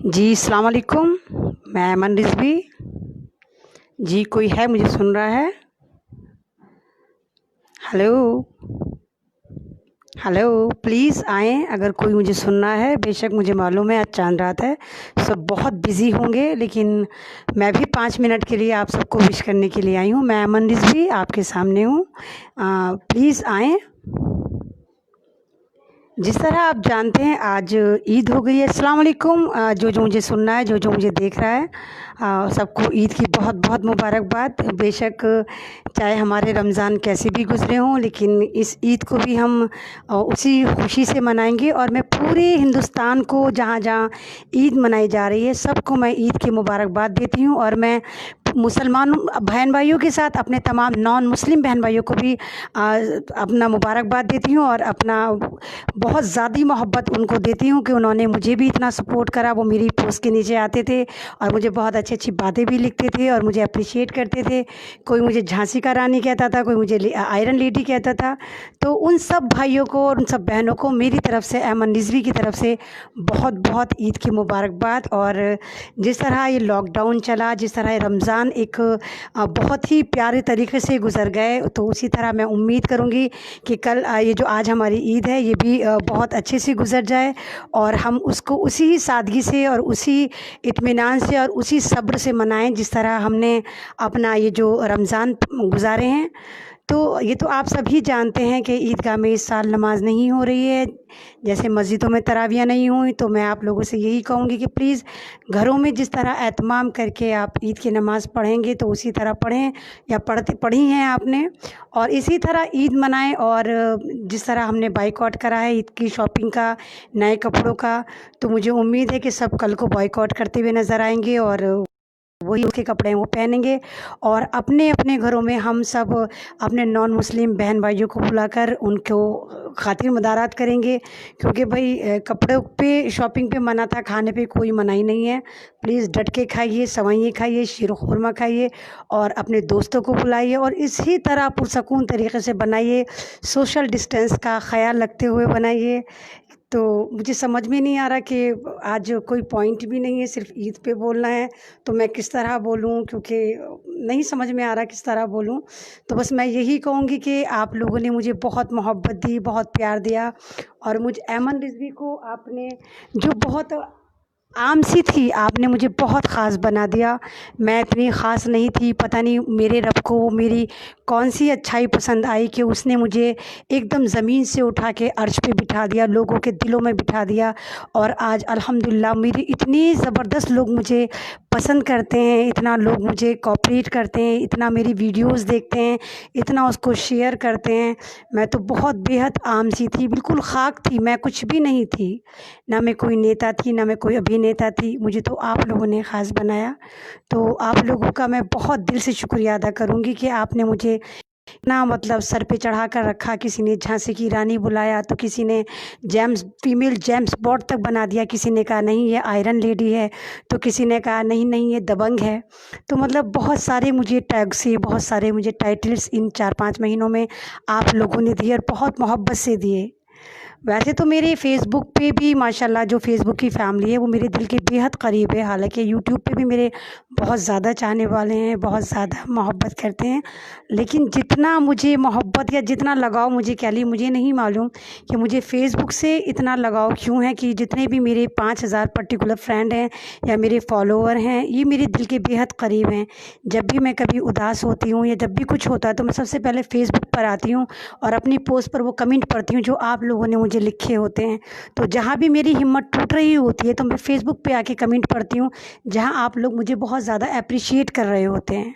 जी, अस्सलाम वालेकुम। मैं अमन रिज़वी। जी, कोई है मुझे सुन रहा है? हेलो? हेलो, प्लीज़ आएँ अगर कोई मुझे सुनना है। बेशक मुझे मालूम है आज चाँद रात है, सब बहुत बिज़ी होंगे, लेकिन मैं भी 5 मिनट के लिए आप सबको विश करने के लिए आई हूँ। मैं अमन रिज़वी आपके सामने हूँ। प्लीज़ आएँ। जिस तरह आप जानते हैं आज ईद हो गई है। अस्सलाम वालेकुम। जो मुझे सुनना है, जो मुझे देख रहा है, सबको ईद की बहुत बहुत मुबारकबाद। बेशक चाहे हमारे रमज़ान कैसे भी गुज़रे हों, लेकिन इस ईद को भी हम उसी खुशी से मनाएंगे। और मैं पूरे हिंदुस्तान को, जहाँ जहाँ ईद मनाई जा रही है, सबको मैं ईद की मुबारकबाद देती हूँ। और मैं मुसलमान बहन भाइयों के साथ अपने तमाम नॉन मुस्लिम बहन भाइयों को भी अपना मुबारकबाद देती हूँ, और अपना बहुत ज़्यादा मोहब्बत उनको देती हूँ कि उन्होंने मुझे भी इतना सपोर्ट करा। वो मेरी पोस्ट के नीचे आते थे और मुझे बहुत अच्छी अच्छी बातें भी लिखते थे और मुझे अप्रिशिएट करते थे। कोई मुझे झांसी का रानी कहता था, कोई मुझे आयरन लेडी कहता था। तो उन सब भाइयों को और उन सब बहनों को मेरी तरफ से, अमन रिज़वी की तरफ से बहुत बहुत ईद की मुबारकबाद। और जिस तरह ये लॉकडाउन चला, जिस तरह रमज़ान एक बहुत ही प्यारे तरीके से गुज़र गए, तो उसी तरह मैं उम्मीद करूँगी कि कल ये जो आज हमारी ईद है, ये भी बहुत अच्छे से गुज़र जाए, और हम उसको उसी ही सादगी से और उसी इत्मीनान से और उसी सब्र से मनाएं जिस तरह हमने अपना ये जो रमज़ान गुज़ारे हैं। तो ये तो आप सभी जानते हैं कि ईदगाह में इस साल नमाज़ नहीं हो रही है, जैसे मस्जिदों में तरावियाँ नहीं हुई। तो मैं आप लोगों से यही कहूँगी कि प्लीज़ घरों में जिस तरह एहतमाम करके आप ईद की नमाज़ पढ़ेंगे, तो उसी तरह पढ़ें, या पढ़ी हैं आपने, और इसी तरह ईद मनाएं। और जिस तरह हमने बाइकआउट करा है ईद की शॉपिंग का, नए कपड़ों का, तो मुझे उम्मीद है कि सब कल को बाइकआउट करते हुए नज़र आएंगे और वही उसके कपड़े हैं वो पहनेंगे। और अपने अपने घरों में हम सब अपने नॉन मुस्लिम बहन भाइयों को बुलाकर उनको खातिर मदारात करेंगे, क्योंकि भाई कपड़ों पे शॉपिंग पे मना था, खाने पे कोई मनाही नहीं है। प्लीज़ डट के खाइए, सवैयाँ खाइए, शीर खुरमा खाइए, और अपने दोस्तों को बुलाइए, और इसी तरह पुरसकून तरीके से बनाइए, सोशल डिस्टेंस का ख़याल रखते हुए बनाइए। तो मुझे समझ में नहीं आ रहा कि आज कोई पॉइंट भी नहीं है, सिर्फ ईद पे बोलना है, तो मैं किस तरह बोलूं, क्योंकि नहीं समझ में आ रहा किस तरह बोलूं। तो बस मैं यही कहूँगी कि आप लोगों ने मुझे बहुत मोहब्बत दी, बहुत प्यार दिया, और मुझ अमन रिज़वी को आपने, जो बहुत आम सी थी, आपने मुझे बहुत ख़ास बना दिया। मैं इतनी ख़ास नहीं थी, पता नहीं मेरे रब को मेरी कौन सी अच्छाई पसंद आई कि उसने मुझे एकदम ज़मीन से उठा के अर्श पे बिठा दिया, लोगों के दिलों में बिठा दिया। और आज अल्हम्दुलिल्लाह मेरी इतनी ज़बरदस्त लोग मुझे पसंद करते हैं, इतना लोग मुझे कोऑपरेट करते हैं, इतना मेरी वीडियोज़ देखते हैं, इतना उसको शेयर करते हैं। मैं तो बहुत बेहद आम सी थी, बिल्कुल ख़ाक थी, मैं कुछ भी नहीं थी, ना मैं कोई नेता थी, ना मैं कोई अभिनेता थी। मुझे तो आप लोगों ने ख़ास बनाया। तो आप लोगों का मैं बहुत दिल से शुक्रिया अदा करूँगी कि आपने मुझे इतना, मतलब, सर पे चढ़ा कर रखा। किसी ने झांसी की रानी बुलाया, तो किसी ने फीमेल जेम्स बॉन्ड तक बना दिया, किसी ने कहा नहीं ये आयरन लेडी है, तो किसी ने कहा नहीं नहीं ये दबंग है। तो मतलब बहुत सारे मुझे टैग से, बहुत सारे मुझे टाइटल्स इन 4-5 महीनों में आप लोगों ने दिए, और बहुत मोहब्बत से दिए। वैसे तो मेरे फ़ेसबुक पे भी माशाल्लाह जो फ़ेसबुक की फ़ैमिली है वो मेरे दिल के बेहद क़रीब है। हालांकि यूट्यूब पे भी मेरे बहुत ज़्यादा चाहने वाले हैं, बहुत ज़्यादा मोहब्बत करते हैं, लेकिन जितना मुझे मोहब्बत या जितना लगाव मुझे कह ली, मुझे नहीं मालूम कि मुझे फ़ेसबुक से इतना लगाव क्यों है, कि जितने भी मेरे 5,000 पर्टिकुलर फ्रेंड हैं या मेरे फॉलोअर हैं, ये मेरे दिल के बेहद क़रीब हैं। जब भी मैं कभी उदास होती हूँ या जब भी कुछ होता है, तो मैं सबसे पहले फ़ेसबुक पर आती हूँ और अपनी पोस्ट पर वो कमेंट पढ़ती हूँ जो आप लोगों ने मुझे लिखे होते हैं। तो जहाँ भी मेरी हिम्मत टूट रही होती है, तो मैं फ़ेसबुक पे आके कमेंट पढ़ती हूँ, जहाँ आप लोग मुझे बहुत ज़्यादा एप्रिशिएट कर रहे होते हैं।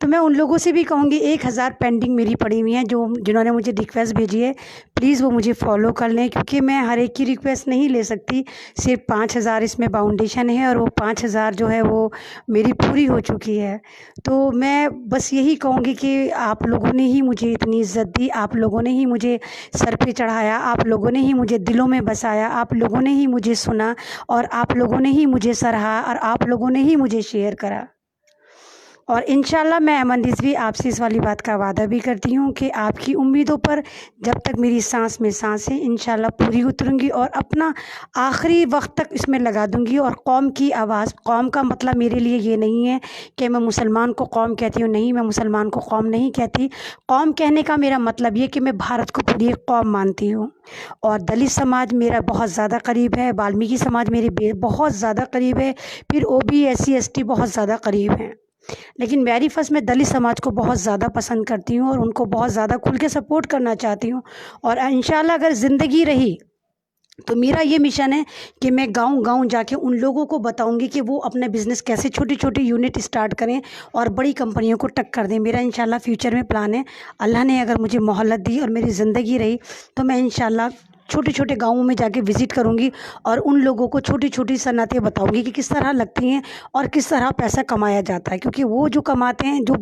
तो मैं उन लोगों से भी कहूँगी, 1,000 पेंडिंग मेरी पड़ी हुई हैं, जो जिन्होंने मुझे रिक्वेस्ट भेजी है, प्लीज़ वो मुझे फ़ॉलो कर लें, क्योंकि मैं हर एक की रिक्वेस्ट नहीं ले सकती। सिर्फ 5,000 इसमें बाउंडेशन है, और वो 5,000 जो है वो मेरी पूरी हो चुकी है। तो मैं बस यही कहूँगी कि आप लोगों ने ही मुझे इतनी इज़्ज़त दी, आप लोगों ने ही मुझे सर पे चढ़ाया, आप लोगों ने ही मुझे दिलों में बसाया, आप लोगों ने ही मुझे सुना, और आप लोगों ने ही मुझे सराहा, और आप लोगों ने ही मुझे शेयर करा। और इंशाल्लाह मैं अमन रिज़वी आपसे इस वाली बात का वादा भी करती हूँ कि आपकी उम्मीदों पर जब तक मेरी सांस में सांस है इंशाल्लाह पूरी उतरूँगी और अपना आखिरी वक्त तक इसमें लगा दूँगी। और कौम की आवाज़, कौम का मतलब मेरे लिए ये नहीं है कि मैं मुसलमान को कौम कहती हूँ, नहीं, मैं मुसलमान को कौम नहीं कहती। कौम कहने का मेरा मतलब ये कि मैं भारत को पूरी एक कौम मानती हूँ। और दलित समाज मेरा बहुत ज़्यादा करीब है, वाल्मीकि समाज मेरे बहुत ज़्यादा करीब है, फिर ओबी SC ST बहुत ज़्यादा करीब हैं। लेकिन मेरी फर्स्ट मैं दलित समाज को बहुत ज़्यादा पसंद करती हूँ और उनको बहुत ज़्यादा खुल के सपोर्ट करना चाहती हूँ। और इंशाल्लाह अगर ज़िंदगी रही तो मेरा ये मिशन है कि मैं गाँव-गाँव जाके उन लोगों को बताऊँगी कि वो अपना बिज़नेस कैसे छोटी-छोटी यूनिट स्टार्ट करें और बड़ी कंपनियों को टक्कर दें। मेरा इंशाल्लाह फ्यूचर में प्लान है। अल्लाह ने अगर मुझे मोहलत दी और मेरी ज़िंदगी रही तो मैं इंशाल्लाह छोटे-छोटे गाँवों में जाके विज़िट करूँगी और उन लोगों को छोटी-छोटी सनअतें बताऊँगी कि किस तरह लगती हैं और किस तरह पैसा कमाया जाता है। क्योंकि वो जो कमाते हैं, जो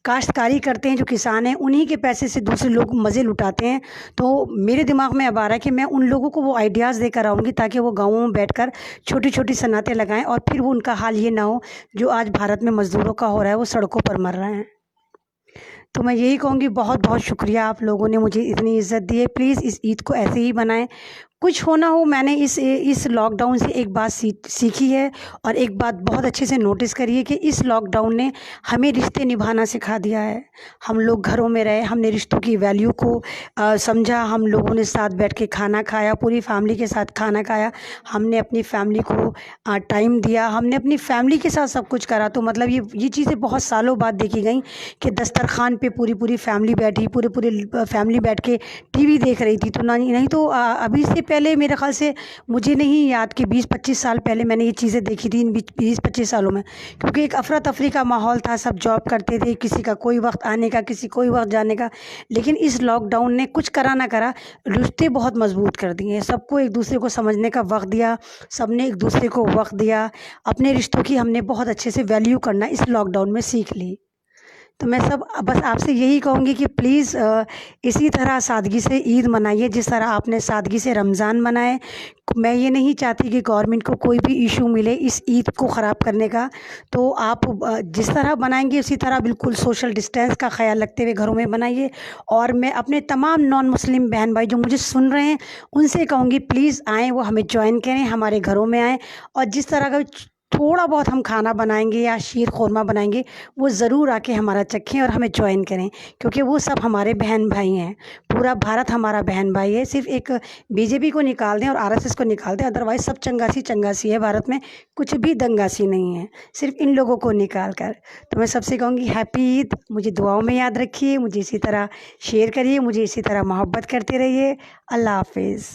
काश्तकारी करते हैं, जो किसान हैं, उन्हीं के पैसे से दूसरे लोग मज़े लुटाते हैं। तो मेरे दिमाग में अब आ रहा है कि मैं उन लोगों को वो आइडियाज़ देकर आऊँगी ताकि वो गाँवों में बैठकर छोटी-छोटी सनअतें लगाएँ और फिर वो उनका हाल ये ना हो जो आज भारत में मज़दूरों का हो रहा है, वो सड़कों पर मर रहे हैं। तो मैं यही कहूँगी, बहुत बहुत शुक्रिया आप लोगों ने मुझे इतनी इज़्ज़त दी है। प्लीज़ इस ईद को ऐसे ही मनाएं। कुछ हो ना हो, मैंने इस लॉकडाउन से एक बात सीखी है और एक बात बहुत अच्छे से नोटिस करी है कि इस लॉकडाउन ने हमें रिश्ते निभाना सिखा दिया है। हम लोग घरों में रहे, हमने रिश्तों की वैल्यू को समझा। हम लोगों ने साथ बैठ के खाना खाया, पूरी फैमिली के साथ खाना खाया। हमने अपनी फैमिली को टाइम दिया, हमने अपनी फैमिली के साथ सब कुछ करा। तो मतलब ये चीज़ें बहुत सालों बाद देखी गई कि दस्तरखान पे पूरी फैमिली बैठी, पूरे फैमिली बैठ के टीवी देख रही थी। तो नहीं तो अभी से पहले मेरे ख़्याल से मुझे नहीं याद कि 20-25 साल पहले मैंने ये चीज़ें देखी थी इन 20-25 सालों में। क्योंकि एक अफरा तफरी का माहौल था, सब जॉब करते थे, किसी का कोई वक्त आने का, किसी कोई वक्त जाने का। लेकिन इस लॉकडाउन ने कुछ करा ना करा, रिश्ते बहुत मजबूत कर दिए। सबको एक दूसरे को समझने का वक्त दिया, सबने एक दूसरे को वक्त दिया। अपने रिश्तों की हमने बहुत अच्छे से वैल्यू करना इस लॉकडाउन में सीख ली। तो मैं बस आपसे यही कहूँगी कि प्लीज़ इसी तरह सादगी से ईद मनाइए जिस तरह आपने सादगी से रमज़ान मनाए। मैं ये नहीं चाहती कि गवर्नमेंट को कोई भी इशू मिले इस ईद को ख़राब करने का। तो आप जिस तरह बनाएंगे उसी तरह बिल्कुल सोशल डिस्टेंस का ख्याल रखते हुए घरों में बनाइए। और मैं अपने तमाम नॉन मुस्लिम बहन भाई जो मुझे सुन रहे हैं उनसे कहूँगी, प्लीज़ आएँ, वो हमें ज्वाइन करें, हमारे घरों में आएँ। और जिस तरह का थोड़ा बहुत हम खाना बनाएंगे या शीर खुरमा बनाएंगे, वो ज़रूर आके हमारा चखें और हमें ज्वाइन करें। क्योंकि वो सब हमारे बहन भाई हैं, पूरा भारत हमारा बहन भाई है। सिर्फ एक बीजेपी को निकाल दें और RSS को निकाल दें, अदरवाइज़ सब चंगासी है भारत में, कुछ भी दंगासी नहीं है, सिर्फ इन लोगों को निकाल कर। तो मैं सबसे कहूँगी हैप्पी ईद। मुझे दुआओं में याद रखिए, मुझे इसी तरह शेयर करिए, मुझे इसी तरह मोहब्बत करते रहिए। अल्लाह हाफिज़।